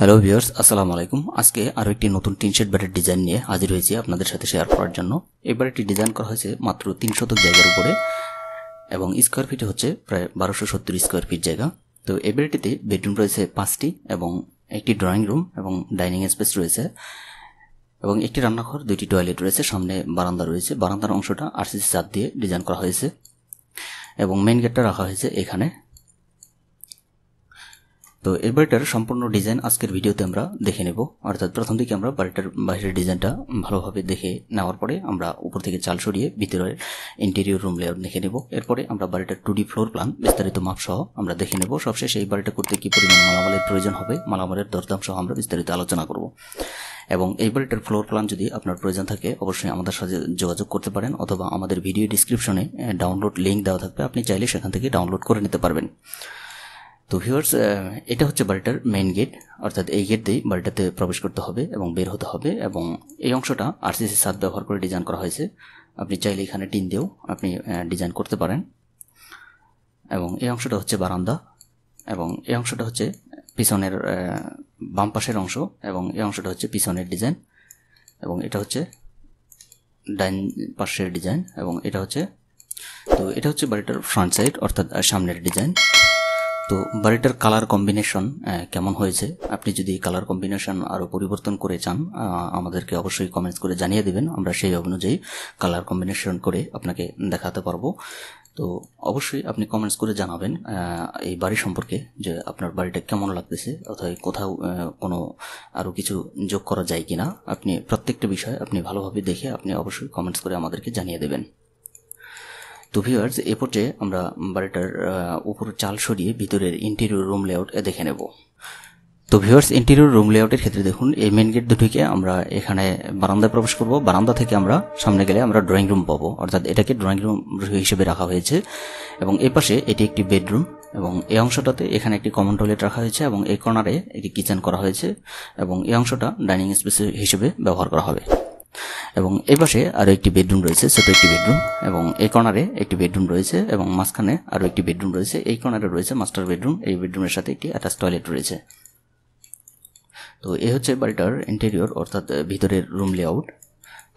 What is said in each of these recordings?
Hello viewers, আসসালামু আলাইকুম। আজকে আরো একটি নতুন টিনশেড বাড়ির ডিজাইন নিয়ে হাজির হয়েছি আপনাদের সাথে শেয়ার করার জন্য। এই বাড়িটি ডিজাইন করা হয়েছে মাত্র 3 শতক জায়গার উপরে এবং স্কোয়ার ফিটে হচ্ছে প্রায় 1270 স্কোয়ার ফিট জায়গা। তো এই বাড়িটিতে বেডরুম রয়েছে 5টি এবং একটি ড্রয়িং রুম এবং ডাইনিং স্পেস রয়েছে এবং একটি রান্নাঘর, 2টি টয়লেট রয়েছে, সামনে বারান্দা রয়েছে। বারান্দার অংশটা আরসিসি ছাদ দিয়ে ডিজাইন করা হয়েছে এবং মেইন গেটটা রাখা হয়েছে এখানে। তো এই বাড়িটার সম্পূর্ণ ডিজাইন আজকের ভিডিওতে আমরা দেখে নেব। অর্থাৎ প্রথম দিকে আমরা বাড়িটার বাইরের ডিজাইনটা ভালোভাবে দেখে নেওয়ার পরে আমরা উপর থেকে চাল সরিয়ে ভিতরের ইন্টেরিয়র রুম লেআউট দেখে নেব। এরপরে আমরা বাড়িটার 2D ফ্লোর প্ল্যান বিস্তারিত মাপ সহ আমরা দেখে নেব। সবশেষে এই বাড়িটা করতে কি পরিমাণ মালামালের প্রয়োজন হবে, মালামালের দরদাম সহ আমরা বিস্তারিত আলোচনা করব। এবং এই বাড়িটার ফ্লোর প্ল্যান যদি আপনার প্রয়োজন থাকে অবশ্যই আমাদের সাথে যোগাযোগ করতে পারেন, অথবা আমাদের ভিডিও ডিসক্রিপশনে ডাউনলোড লিঙ্ক দেওয়া থাকবে, আপনি চাইলে সেখান থেকে ডাউনলোড করে নিতে পারবেন। তো ভিউয়ার্স, এটা হচ্ছে বাড়িটার মেইন গেট, অর্থাৎ এই গেট দিয়েই বাড়িটাতে প্রবেশ করতে হবে এবং বের হতে হবে। এবং এই অংশটা আরসিসি ছাদ ব্যবহার করে ডিজাইন করা হয়েছে। আপনি চাইলে এখানে টিন দিয়েও আপনি ডিজাইন করতে পারেন। এবং এই অংশটা হচ্ছে বারান্দা এবং এই অংশটা হচ্ছে পিছনের বাম পাশের অংশ এবং এই অংশটা হচ্ছে পিছনের ডিজাইন এবং এটা হচ্ছে ডাইন পাশের ডিজাইন এবং এটা হচ্ছে বাড়িটার ফ্রন্ট সাইড, অর্থাৎ সামনের ডিজাইন। তো বাড়িটার কালার কম্বিনেশন কেমন হয়েছে, আপনি যদি কালার কম্বিনেশন আরও পরিবর্তন করে চান আমাদেরকে অবশ্যই কমেন্টস করে জানিয়ে দেবেন, আমরা সেই অনুযায়ী কালার কম্বিনেশন করে আপনাকে দেখাতে পারবো। তো অবশ্যই আপনি কমেন্টস করে জানাবেন এই বাড়ি সম্পর্কে, যে আপনার বাড়িটা কেমন লাগতেছে, অথবা কোথাও কোনো আরও কিছু যোগ করা যায় কিনা। আপনি প্রত্যেকটা বিষয় আপনি ভালোভাবে দেখে আপনি অবশ্যই কমেন্টস করে আমাদেরকে জানিয়ে দেবেন। তো ভিউয়ার্স, এ পর্যায়ে আমরা বাড়িটার উপর চাল সরিয়ে ভিতরের ইন্টেরিয়র রুম লেআউট দেখে নেব। তো ভিউয়ার্স, ইন্টেরিয়র রুম লেআউটের ক্ষেত্রে দেখুন, এই মেন গেট দুটিকে আমরা এখানে বারান্দায় প্রবেশ করব। বারান্দা থেকে আমরা সামনে গেলে আমরা ড্রয়িং রুম পাবো, অর্থাৎ এটাকে ড্রয়িং রুম হিসেবে রাখা হয়েছে। এবং এই পাশে এটি একটি বেডরুম এবং এই অংশটাতে এখানে একটি কমন টয়লেট রাখা হয়েছে এবং এই কর্নারে একটি কিচেন করা হয়েছে এবং এই অংশটা ডাইনিং স্পেস হিসেবে ব্যবহার করা হবে। এবং এই পাশে আরও একটি বেডরুম রয়েছে, ছোট একটি বেডরুম, এবং এই কর্নারে একটি বেডরুম রয়েছে এবং মাঝখানে আরও একটি বেডরুম রয়েছে। এই কর্নারে রয়েছে মাস্টার বেডরুম, এই বেডরুমের সাথে একটি অ্যাটাচ টয়লেট রয়েছে। তো এই হচ্ছে বাড়িটার ইন্টেরিয়র, অর্থাৎ ভিতরের রুম লেআউট।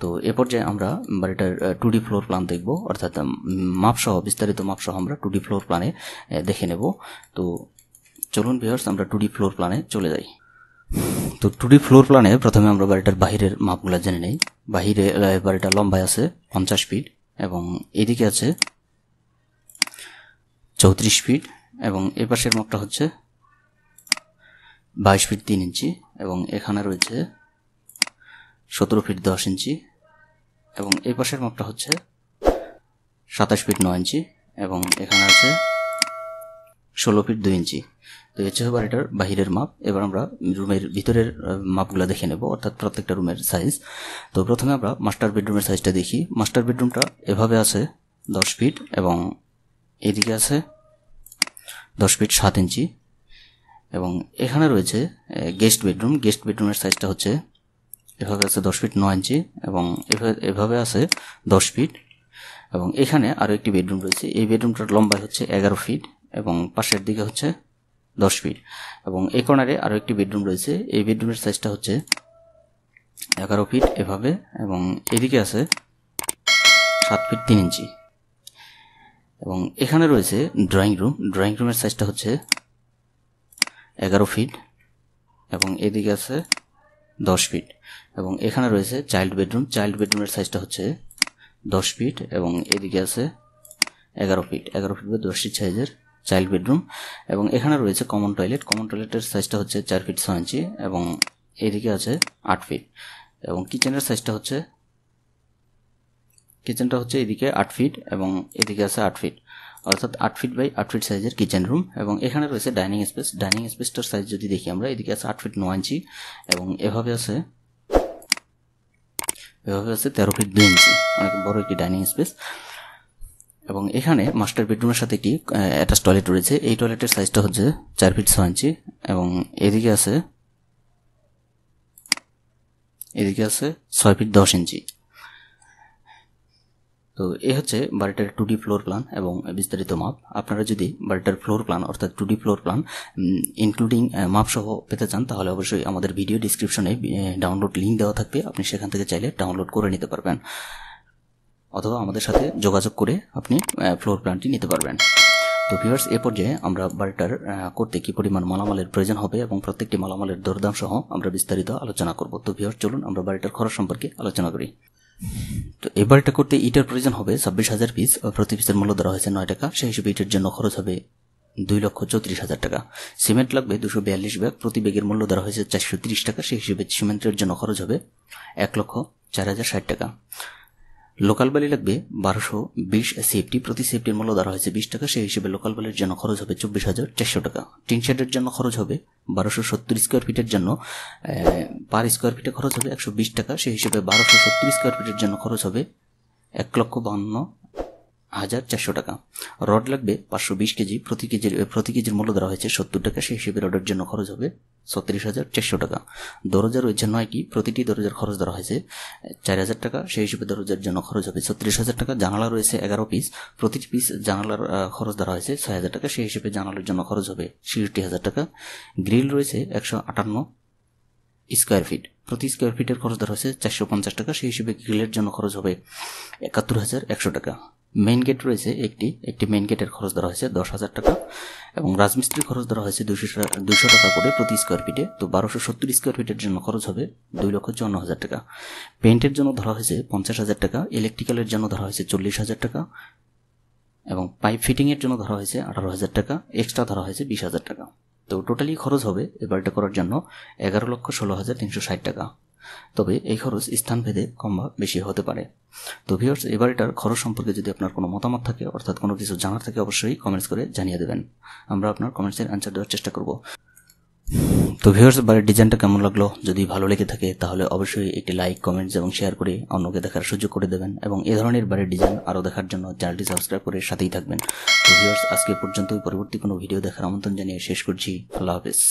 তো এ পর্যায়ে আমরা বাড়িটার 2D ফ্লোর প্ল্যান দেখব, অর্থাৎ মাপসহ বিস্তারিত মাপসহ আমরা 2D ফ্লোর প্ল্যানে দেখে নেব। তো চলুন ভিউয়ার্স, আমরা 2D ফ্লোর প্ল্যানে চলে যাই। তো 2D ফ্লোর প্ল্যানে প্রথমে আমরা বাড়িটার বাহিরের মাপগুলো জেনে নেই। বাহিরে বাড়িটা লম্বায় আছে 50 ফিট এবং এদিকে আছে 34 ফিট এবং এ পাশের মাপটা হচ্ছে 22 ফিট 3 ইঞ্চি এবং এখানে রয়েছে 17 ফিট 10 ইঞ্চি এবং এই পাশের মাপটা হচ্ছে 27 ফিট 9 ইঞ্চি এবং এখানে আছে 16 ফিট 2 ইঞ্চি। তো এই হচ্ছে বাড়িটার বাহিরের মাপ। এবার আমরা রুমের ভিতরের মাপগুলো দেখে নেব, অর্থাৎ প্রত্যেকটা রুমের সাইজ। তো প্রথমে আমরা মাস্টার বেডরুমের সাইজটা দেখি। মাস্টার বেডরুমটা এভাবে আছে 10 ফিট এবং এদিকে আছে 10 ফিট 7 ইঞ্চি এবং এখানে রয়েছে গেস্ট বেডরুম। গেস্ট বেডরুমের সাইজটা হচ্ছে এভাবে আছে 10 ফিট 9 ইঞ্চি এবং এভাবে আছে 10 ফিট এবং এখানে আরও একটি বেডরুম রয়েছে। এই বেডরুমটার লম্বাই হচ্ছে 11 ফিট এবং পাশের দিকে হচ্ছে 10 ফিট এবং এই কর্নারে আরও একটি বেডরুম রয়েছে। এই বেডরুমের সাইজটা হচ্ছে 11 ফিট এভাবে এবং এদিকে আছে 7 ফিট 3 ইঞ্চি এবং এখানে রয়েছে ড্রয়িং রুম। ড্রয়িং রুমের সাইজটা হচ্ছে 11 ফিট এবং এদিকে আছে 10 ফিট এবং এখানে রয়েছে চাইল্ড বেডরুম। চাইল্ড বেডরুমের সাইজটা হচ্ছে 10 ফিট এবং এদিকে আছে 11 ফিট 10 ফিট সাইজের চাইল্ড বেডরুম এবং এখানে রয়েছে কমন টয়লেট। কমন টয়লেটের সাইজটা হচ্ছে 4 ফিট 6 ইঞ্চি এবং এদিকে আছে 8 ফিট এবং কিচেনের সাইজটা হচ্ছে এদিকে 8 ফিট এবং এদিকে আছে 8 ফিট, অর্থাৎ 8 ফিট বাই 8 ফিট সাইজের কিচেন রুম এবং এখানে রয়েছে ডাইনিং স্পেস। ডাইনিং স্পেসটার সাইজ যদি দেখি আমরা, এদিকে আছে 8 ফিট 9 ইঞ্চি এবং এভাবে আছে 13 ফিট 2 ইঞ্চি, অনেক বড় একটি ডাইনিং স্পেস এবং এখানে মাস্টার বেডরুমের সাথে একটি অ্যাটাচ টয়লেট রয়েছে। এই টয়লেটের সাইজটা হচ্ছে 4 ফিট 6 ইঞ্চি এবং এদিকে আছে 6 ফিট 10 ইঞ্চি তো এই হচ্ছে বাড়িটার 2D ফ্লোর প্ল্যান এবং বিস্তারিত মাপ। আপনারা যদি বাড়িটার ফ্লোর প্ল্যান অর্থাৎ 2D ফ্লোর প্ল্যান ইনক্লুডিং মাপ সহ পেতে চান তাহলে অবশ্যই আমাদের ভিডিও ডিসক্রিপশনে ডাউনলোড লিঙ্ক দেওয়া থাকবে, আপনি সেখান থেকে চাইলে ডাউনলোড করে নিতে পারবেন, অথবা আমাদের সাথে যোগাযোগ করে আপনি ফ্লোর প্ল্যানটি নিতে পারবেন। তো ভিউয়ার্স, এ পর্যায়ে আমরা বাড়িটার করতে কি পরিমাণ মালামালের প্রয়োজন হবে এবং প্রত্যেকটি মালামালের দরদাম সহ আমরা বিস্তারিত আলোচনা করব। তো ভিউয়ার্স, চলুন আমরা বাড়িটার খরচ সম্পর্কে আলোচনা করি। তো এই বাড়িটা করতে ইটের প্রয়োজন হবে 26,000 পিস, প্রতি পিসের মূল্য ধরা হয়েছে 9 টাকা, সেই হিসেবে ইটের জন্য খরচ হবে 2,34,000 টাকা। সিমেন্ট লাগবে 242 ব্যাগ, প্রতি ব্যাগের মূল্য ধরা হয়েছে 430 টাকা, সেই হিসেবে সিমেন্টের জন্য খরচ হবে 1,04,060 টাকা। লোকাল বালি লাগবে 1220 সেফটি, প্রতি সেফটির মূল্য ধরা হয়েছে 20 টাকা, সেই হিসেবে লোকাল বালির জন্য খরচ হবে 24,400 টাকা। টিনশেডের জন্য খরচ হবে 1270 স্কোয়ার ফিটের জন্য পার স্কোয়ার ফিটে খরচ হবে 120 টাকা, সেই হিসেবে 1270 স্কোয়ার ফিটের জন্য খরচ হবে 1,52,400 টাকা। রড লাগবে 520 কেজি, প্রতি কেজির মূল্য ধরা হয়েছে 70 টাকা, সেই হিসেবে রডের জন্য খরচ হবে 36,400 টাকা। দরজা রয়েছে 9টি, প্রতিটি দরজার খরচ ধরা হয়েছে 4,000 টাকা, সেই হিসেবে দরজার জন্য খরচ হবে 36,000 টাকা। জানালা রয়েছে 11 পিস, প্রতিটি পিস জানালার খরচ ধরা হয়েছে 6,000 টাকা, সেই হিসেবে জানালার জন্য খরচ হবে 66,000 টাকা। গ্রিল রয়েছে 158 স্কোয়ার ফিট, প্রতি স্কোয়ার ফিটের খরচ ধরা হয়েছে 450 টাকা, সেই হিসেবে গ্রিলের জন্য খরচ হবে 71,100 টাকা। মেইন গেট রয়েছে একটি মেইন গেটের খরচ ধরা হয়েছে 10,000 টাকা এবং রাজমিস্ত্রির খরচ ধরা হয়েছে 200 টাকা করে প্রতি স্কোয়ার ফিটে। তো 1270 স্কোয়ার ফিটের জন্য খরচ হবে 2,54,000 টাকা। পেইন্টের জন্য ধরা হয়েছে 50,000 টাকা, ইলেকট্রিক্যালের জন্য ধরা হয়েছে 40,000 টাকা এবং পাইপ ফিটিংয়ের জন্য ধরা হয়েছে 18,000 টাকা, এক্সট্রা ধরা হয়েছে 20,000 টাকা। তো টোটালি খরচ হবে এই বাড়িটা করার জন্য 11,16,360 টাকা। তবে এই খরচ স্থানভেদে কম বা বেশি হতে পারে। তো ভিউয়ার্স, এই বাড়িটার খরচ সম্পর্কে যদি আপনার কোনো মতামত থাকে অর্থাৎ কোনো কিছু জানার থাকে অবশ্যই কমেন্টস করে জানিয়ে দেবেন, আমরা আপনার কমেন্টসের অ্যান্সার দেওয়ার চেষ্টা করব। তো ভিউয়ার্স, বাড়ির ডিজাইনটা কেমন লাগলো? যদি ভালো লেগে থাকে তাহলে অবশ্যই একটি লাইক, কমেন্টস এবং শেয়ার করে অন্যকে দেখার সুযোগ করে দেবেন এবং এ ধরনের বাড়ির ডিজাইন আরও দেখার জন্য চ্যানেলটি সাবস্ক্রাইব করে সাথেই থাকবেন। তো ভিউয়ার্স, আজকে পর্যন্তই, পরবর্তী কোনো ভিডিও দেখার আমন্ত্রণ জানিয়ে শেষ করছি। আল্লাহ হাফেজ।